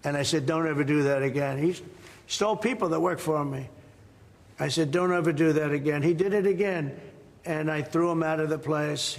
And I said, don't ever do that again. He stole people that work for me. I said, don't ever do that again. He did it again. And I threw him out of the place,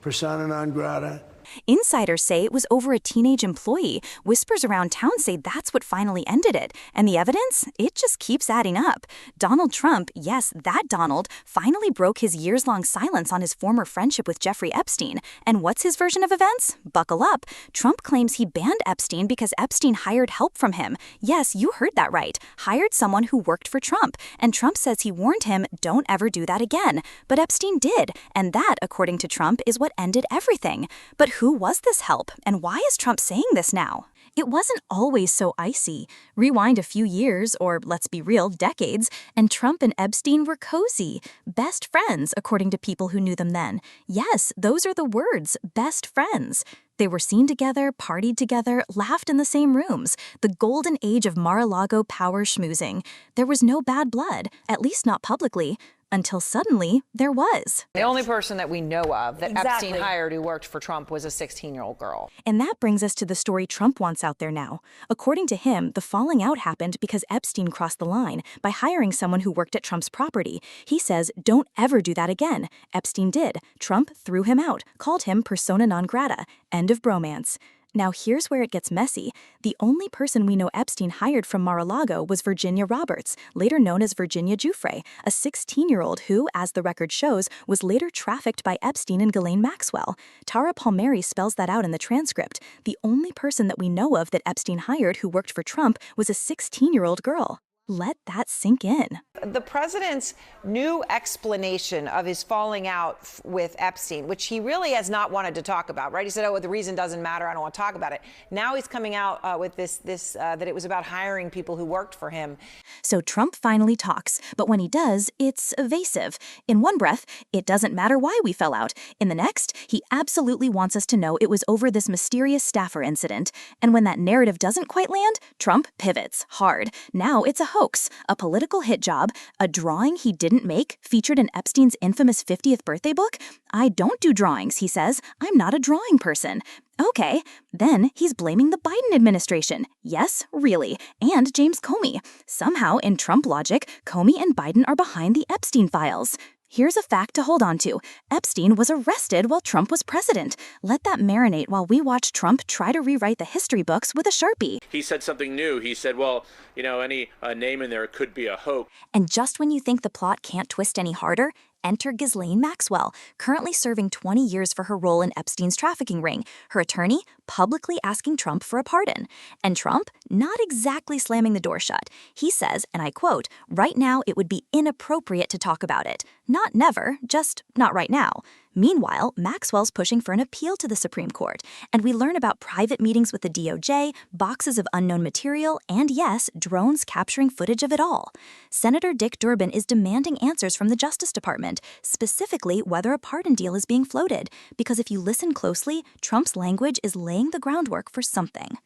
persona non grata. Insiders say it was over a teenage employee. Whispers around town say that's what finally ended it. And the evidence? It just keeps adding up. Donald Trump, yes, that Donald, finally broke his years-long silence on his former friendship with Jeffrey Epstein. And what's his version of events? Buckle up. Trump claims he banned Epstein because Epstein hired help from him. Yes, you heard that right. Hired someone who worked for Trump. And Trump says he warned him, don't ever do that again. But Epstein did. And that, according to Trump, is what ended everything. But who was this help, and why is Trump saying this now? It wasn't always so icy. Rewind a few years, or let's be real, decades, and Trump and Epstein were cozy. Best friends, according to people who knew them then. Yes, those are the words, best friends. They were seen together, partied together, laughed in the same rooms. The golden age of Mar-a-Lago power schmoozing. There was no bad blood, at least not publicly. Until suddenly, there was. The only person that we know of that Epstein hired who worked for Trump was a 16-year-old girl. And that brings us to the story Trump wants out there now. According to him, the falling out happened because Epstein crossed the line by hiring someone who worked at Trump's property. He says, don't ever do that again. Epstein did. Trump threw him out, called him persona non grata. End of bromance. Now here's where it gets messy. The only person we know Epstein hired from Mar-a-Lago was Virginia Roberts, later known as Virginia Giuffre, a 16-year-old who, as the record shows, was later trafficked by Epstein and Ghislaine Maxwell. Tara Palmieri spells that out in the transcript. The only person that we know of that Epstein hired who worked for Trump was a 16-year-old girl. Let that sink in. The president's new explanation of his falling out with Epstein, which he really has not wanted to talk about, right? He said, oh, the reason doesn't matter. I don't want to talk about it. Now he's coming out with this that it was about hiring people who worked for him. So Trump finally talks, but when he does, it's evasive. In one breath, it doesn't matter why we fell out. In the next, he absolutely wants us to know it was over this mysterious staffer incident. And when that narrative doesn't quite land, Trump pivots hard. Now it's a hoax, a political hit job, a drawing he didn't make featured in Epstein's infamous 50th birthday book. I don't do drawings, he says. I'm not a drawing person. Okay, then he's blaming the Biden administration. Yes, really, and James Comey. Somehow, in Trump logic, Comey and Biden are behind the Epstein files. Here's a fact to hold on to. Epstein was arrested while Trump was president. Let that marinate while we watch Trump try to rewrite the history books with a Sharpie. He said something new. He said, well, you know, any name in there could be a hoax. And just when you think the plot can't twist any harder, enter Ghislaine Maxwell, currently serving 20 years for her role in Epstein's trafficking ring. Her attorney publicly asking Trump for a pardon. And Trump not exactly slamming the door shut. He says, and I quote, right now it would be inappropriate to talk about it. Not never, just not right now. Meanwhile, Maxwell's pushing for an appeal to the Supreme Court, and we learn about private meetings with the DOJ, boxes of unknown material, and yes, drones capturing footage of it all. Senator Dick Durbin is demanding answers from the Justice Department, specifically whether a pardon deal is being floated, because if you listen closely, Trump's language is laying the groundwork for something.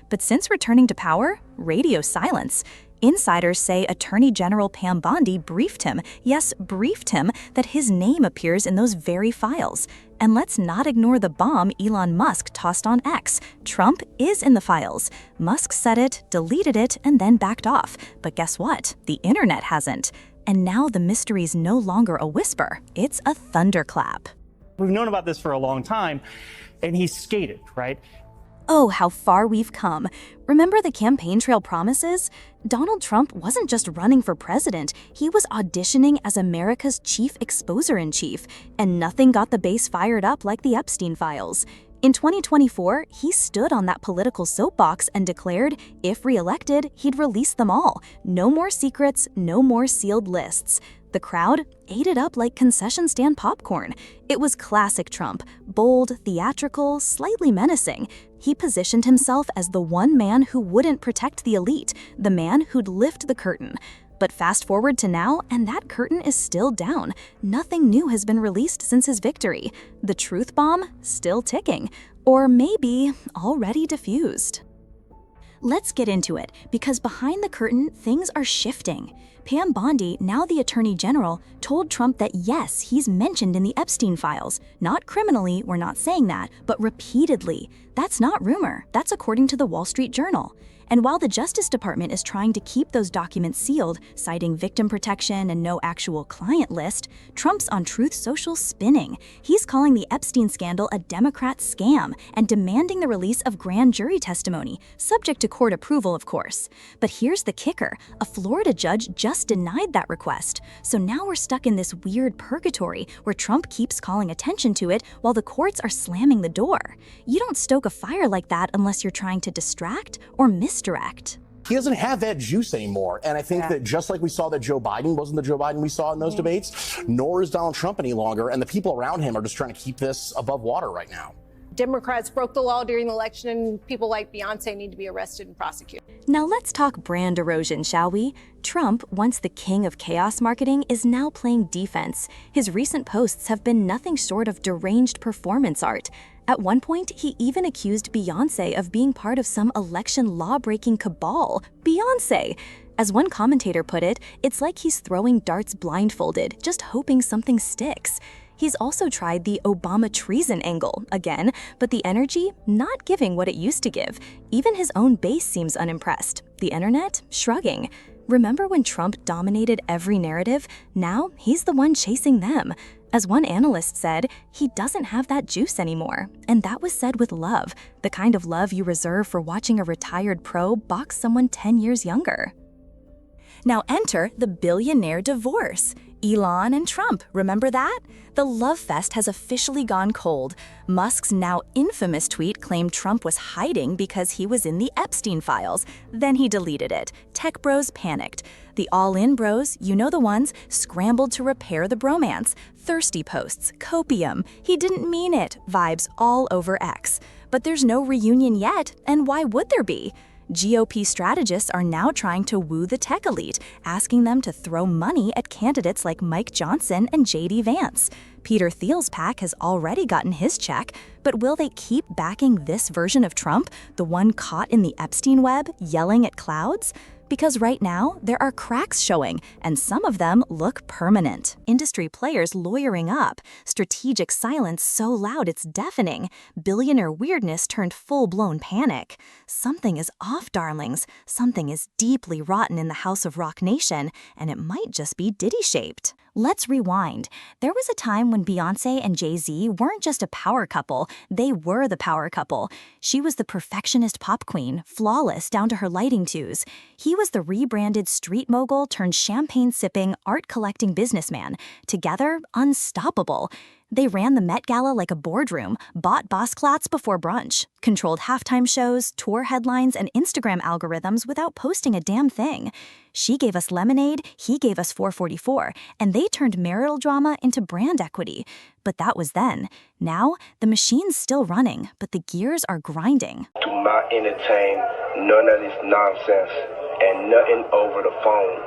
But since returning to power, radio silence. Insiders say Attorney General Pam Bondi briefed him, yes, briefed him, that his name appears in those very files. And let's not ignore the bomb Elon Musk tossed on X. Trump is in the files. Musk said it, deleted it, and then backed off. But guess what? The internet hasn't. And now the mystery's no longer a whisper. It's a thunderclap. We've known about this for a long time, and he skated, right? Oh, how far we've come. Remember the campaign trail promises? Donald Trump wasn't just running for president, he was auditioning as America's chief exposer-in-chief, and nothing got the base fired up like the Epstein files. In 2024, he stood on that political soapbox and declared, if re-elected, he'd release them all. No more secrets, no more sealed lists. The crowd ate it up like concession stand popcorn. It was classic Trump, bold, theatrical, slightly menacing. He positioned himself as the one man who wouldn't protect the elite, the man who'd lift the curtain. But fast forward to now, and that curtain is still down. Nothing new has been released since his victory. The truth bomb still ticking, or maybe already diffused. Let's get into it, because behind the curtain, things are shifting. Pam Bondi, now the Attorney General, told Trump that yes, he's mentioned in the Epstein files. Not criminally, we're not saying that, but repeatedly. That's not rumor. That's according to the Wall Street Journal. And while the Justice Department is trying to keep those documents sealed, citing victim protection and no actual client list, Trump's on Truth Social spinning. He's calling the Epstein scandal a Democrat scam and demanding the release of grand jury testimony, subject to court approval, of course. But here's the kicker. A Florida judge just denied that request. So now we're stuck in this weird purgatory where Trump keeps calling attention to it while the courts are slamming the door. You don't stoke a fire like that unless you're trying to distract or misdirect. He doesn't have that juice anymore. And I think that just like we saw that Joe Biden wasn't the Joe Biden we saw in those debates, nor is Donald Trump any longer. And the people around him are just trying to keep this above water right now. Democrats broke the law during the election, and people like Beyonce need to be arrested and prosecuted. Now let's talk brand erosion, shall we? Trump, once the king of chaos marketing, is now playing defense. His recent posts have been nothing short of deranged performance art. At one point, he even accused Beyonce of being part of some election law-breaking cabal. Beyonce! As one commentator put it, it's like he's throwing darts blindfolded, just hoping something sticks. He's also tried the Obama treason angle again, but the energy not giving what it used to give. Even his own base seems unimpressed. The internet shrugging. Remember when Trump dominated every narrative? Now he's the one chasing them. As one analyst said, he doesn't have that juice anymore. And that was said with love, the kind of love you reserve for watching a retired pro box someone 10 years younger. Now enter the billionaire divorce. Elon and Trump, remember that? The love fest has officially gone cold. Musk's now infamous tweet claimed Trump was hiding because he was in the Epstein files. Then he deleted it. Tech bros panicked. The all-in bros, you know the ones, scrambled to repair the bromance. Thirsty posts, copium, he didn't mean it, vibes all over X. But there's no reunion yet, and why would there be? GOP strategists are now trying to woo the tech elite, asking them to throw money at candidates like Mike Johnson and J.D. Vance. Peter Thiel's PAC has already gotten his check, but will they keep backing this version of Trump, the one caught in the Epstein web, yelling at clouds? Because right now, there are cracks showing, and some of them look permanent. Industry players lawyering up, strategic silence so loud it's deafening, billionaire weirdness turned full-blown panic. Something is off, darlings. Something is deeply rotten in the House of Rock Nation, and it might just be Diddy-shaped. Let's rewind. There was a time when Beyonce and Jay-Z weren't just a power couple, they were the power couple. She was the perfectionist pop queen, flawless down to her lighting twos. He was the rebranded street mogul turned champagne-sipping, art-collecting businessman. Together, unstoppable. They ran the Met Gala like a boardroom, bought boss clots before brunch, controlled halftime shows, tour headlines, and Instagram algorithms without posting a damn thing. She gave us Lemonade, he gave us 444, and they turned marital drama into brand equity. But that was then. Now, the machine's still running, but the gears are grinding. Do not entertain none of this nonsense and nothing over the phone.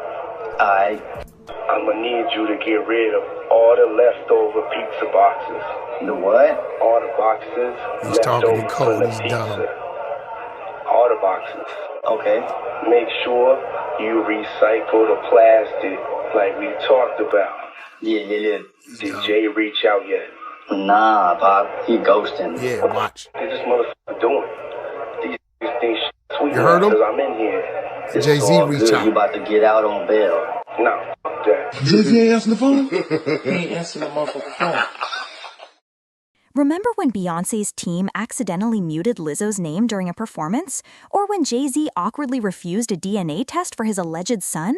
I'm gonna need you to get rid of all the leftover pizza boxes. The what? All the boxes. He's talking to Cole, the he's pizza. dumb. All the boxes. Okay. Make sure you recycle the plastic like we talked about. Yeah. Did Jay reach out yet? Nah, Pop. He ghosting. Yeah, watch. What this motherfucker doing? These things sweet You heard him? because I'm in here. It's Jay-Z all reach good. out. You about to get out on bail. No, fuck that. Jay-Z ain't answering the phone? He ain't answering the motherfucking phone. Remember when Beyonce's team accidentally muted Lizzo's name during a performance? Or when Jay-Z awkwardly refused a DNA test for his alleged son?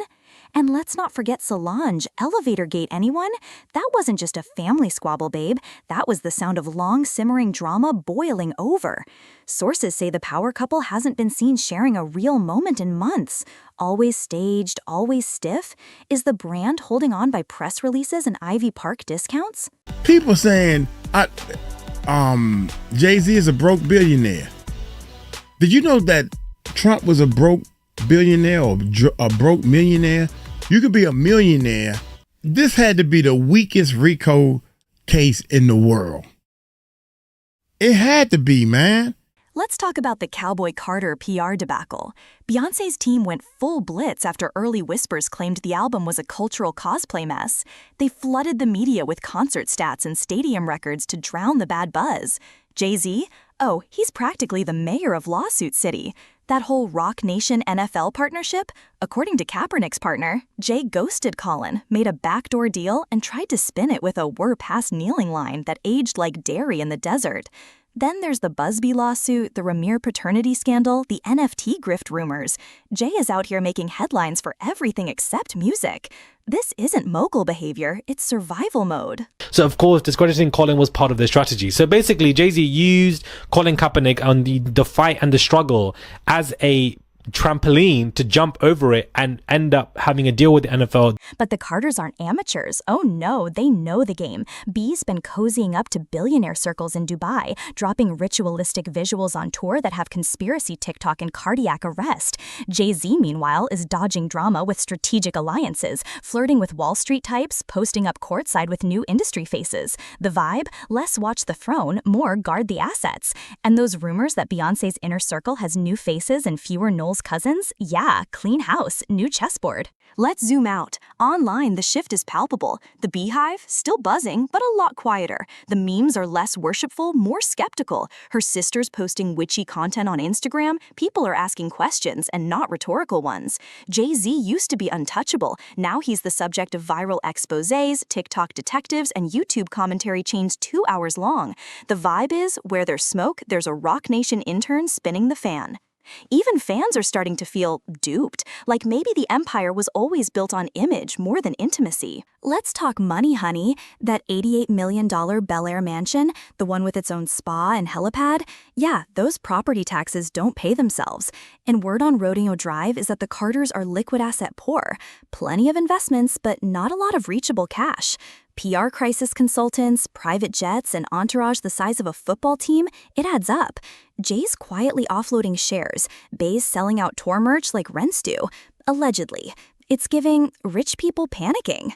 And let's not forget Solange, Elevator Gate, anyone? That wasn't just a family squabble, babe. That was the sound of long, simmering drama boiling over. Sources say the power couple hasn't been seen sharing a real moment in months. Always staged, always stiff? Is the brand holding on by press releases and Ivy Park discounts? People saying, Jay-Z is a broke billionaire. Did you know that Trump was a broke billionaire or a broke millionaire? You could be a millionaire. This had to be the weakest RICO case in the world. It had to be, man. Let's talk about the Cowboy Carter PR debacle. Beyoncé's team went full blitz after early whispers claimed the album was a cultural cosplay mess. They flooded the media with concert stats and stadium records to drown the bad buzz. Jay-Z? Oh, he's practically the mayor of Lawsuit City. That whole Rock Nation NFL partnership? According to Kaepernick's partner, Jay ghosted Colin, made a backdoor deal, and tried to spin it with a "we're past kneeling" line that aged like dairy in the desert. Then there's the Busby lawsuit, the Ramir paternity scandal, the NFT grift rumors. Jay is out here making headlines for everything except music. This isn't mogul behavior, it's survival mode. So, of course, discrediting Colin was part of their strategy. So basically, Jay-Z used Colin Kaepernick on the fight and the struggle as a trampoline to jump over it and end up having a deal with the NFL. But the Carters aren't amateurs. Oh no, they know the game. B's been cozying up to billionaire circles in Dubai, dropping ritualistic visuals on tour that have conspiracy TikTok and cardiac arrest. Jay-Z, meanwhile, is dodging drama with strategic alliances, flirting with Wall Street types, posting up courtside with new industry faces. The vibe? Less watch the throne, more guard the assets. And those rumors that Beyoncé's inner circle has new faces and fewer Knowles cousins? Yeah, clean house, new chessboard. Let's zoom out. Online, the shift is palpable. The beehive, still buzzing, but a lot quieter. The memes are less worshipful, more skeptical. Her sister's posting witchy content on Instagram. People are asking questions, and not rhetorical ones. Jay-Z used to be untouchable. Now he's the subject of viral exposés, TikTok detectives, and YouTube commentary chains 2 hours long. The vibe is, where there's smoke, there's a Rock Nation intern spinning the fan. Even fans are starting to feel duped, like maybe the empire was always built on image more than intimacy. Let's talk money, honey. That $88 million Bel Air mansion, the one with its own spa and helipad, yeah, those property taxes don't pay themselves. And word on Rodeo Drive is that the Carters are liquid asset poor. Plenty of investments, but not a lot of reachable cash. PR crisis consultants, private jets, and entourage the size of a football team, it adds up. Jay's quietly offloading shares, Bay's selling out tour merch like rents do. Allegedly. It's giving rich people panicking.